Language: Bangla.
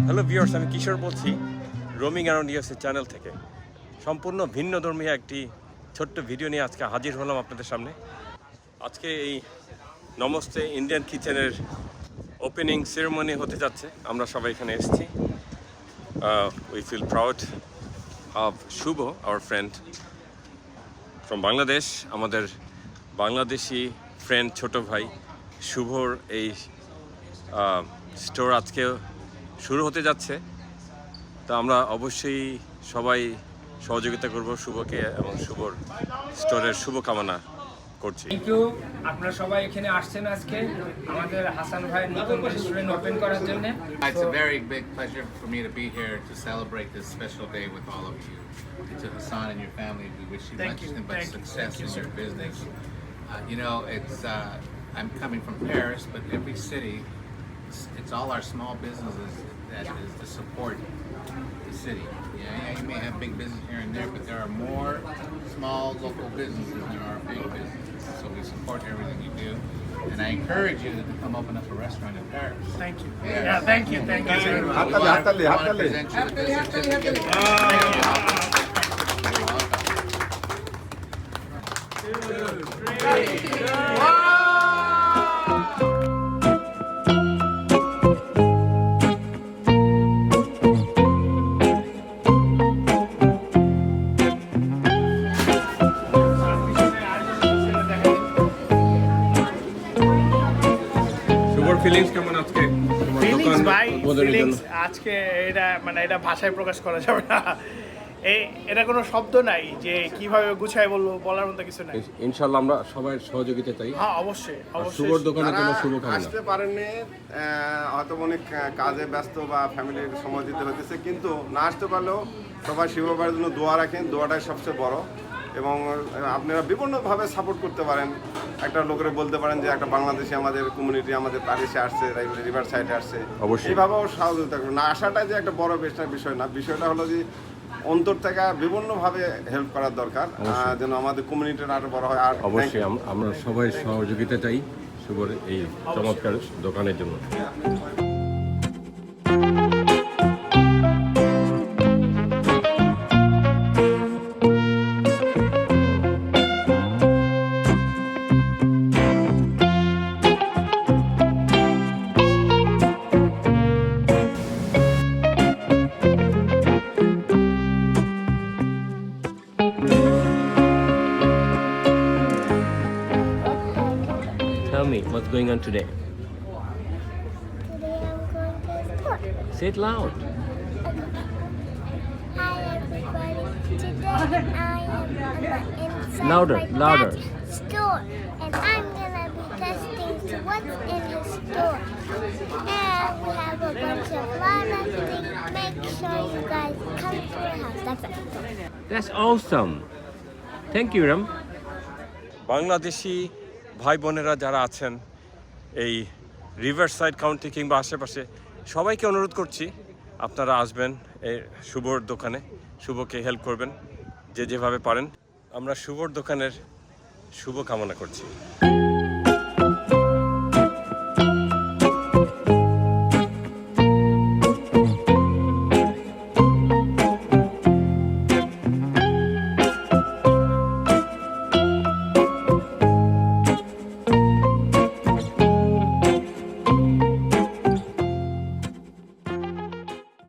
হ্যালো ভিউয়ার্স, আমি কিশোর বলছি রোমিং অ্যারাউন্ড ইউএসএ চ্যানেল থেকে। সম্পূর্ণ ভিন্নধর্মী একটি ছোট্ট ভিডিও নিয়ে আজকে হাজির হলাম আপনাদের সামনে। আজকে এই নমস্তে ইন্ডিয়ান কিচেনের ওপেনিং সেরেমনি হতে যাচ্ছে। আমরা সবাই এখানে এসেছি। We feel proud of Shuvo, our friend from Bangladesh. আমাদের বাংলাদেশি ফ্রেন্ড ছোট ভাই শুভর এই স্টোর আজকে শুরু হতে যাচ্ছে। তা আমরা অবশ্যই সবাই সহযোগিতা করব শুভকে এবং শুভর স্টোরের শুভকামনা করছি। Thank you. আপনারা সবাই এখানে আসছেন আজকে আমাদের হাসান ভাইয়ের নতুন রেস্টুরেন্ট ওপেন করার জন্য। It's a very big pleasure for me to be here to celebrate this special day with all of you. To Hassan and your family, we wish you nothing but success in your business. You know, I'm coming from Paris, but every city, it's all our small businesses that is to support the city. Yeah, you may have big business here and there, but there are more small local businesses than there are big businesses. So we support everything you do, and I encourage you to come open up a restaurant in Paris. Thank you. Yeah, thank you very much. We want to present you with this certificate. শুভর ফিলিংস কেমন আজকে? ফিলিংস ভাই, ফিলিংস আজকে এটা ভাষায় প্রকাশ করা যাবে না। এটা কোনো শব্দ নাই যে কিভাবে গুছায় বলার মতো কিছু নাই। ইনশাআল্লাহ আমরা সবাই সহযোগিতা চাই। হ্যাঁ, অবশ্যই শুভর দোকানে কোনো শুভকামনা। আসতে পারেননি, হয়তো অনেক কাজে ব্যস্ত বা ফ্যামিলির সময় দিতে হতেছে, কিন্তু না আসতে পারলেও সবাই শিববার জন্য দোয়া রাখেন। দোয়াটাই সবচেয়ে বড়, এবং আপনারা বিভিন্নভাবে সাপোর্ট করতে পারেন। একটা লোকের বলতে পারেন যে একটা বাংলাদেশি আমাদের কমিউনিটি আমাদের প্যারিসে আসছে, রিভার সাইডে আসছে, এইভাবেও সহযোগিতা করবেন। না আসাটাই যে একটা বড় বিষয় না, বিষয়টা হলো যে অন্তর থেকে বিভিন্নভাবে হেল্প করার দরকার, যেন আমাদের কমিউনিটির আরো বড় হয়। আর অবশ্যই আমরা সবাই সহযোগিতা চাই শুভর এই চমৎকার দোকানের জন্য। Tell me, what's going on today? Today I'm going to sport. Say it loud. Hi everybody. Today I am inside Louder, my louder. dad's store, and I'm gonna be testing what's in his store. And we have a bunch of lot of things. Make sure you guys come to our house. That's it. That's awesome. Thank you, Ram. Bangladeshi ভাই বোনেরা যারা আছেন এই রিভার সাইড কাউন্টি কিংবা আশেপাশে, সবাইকে অনুরোধ করছি আপনারা আসবেন এই শুভর দোকানে, শুভকে হেল্প করবেন যে যেভাবে পারেন। আমরা শুভর দোকানের শুভ কামনা করছি।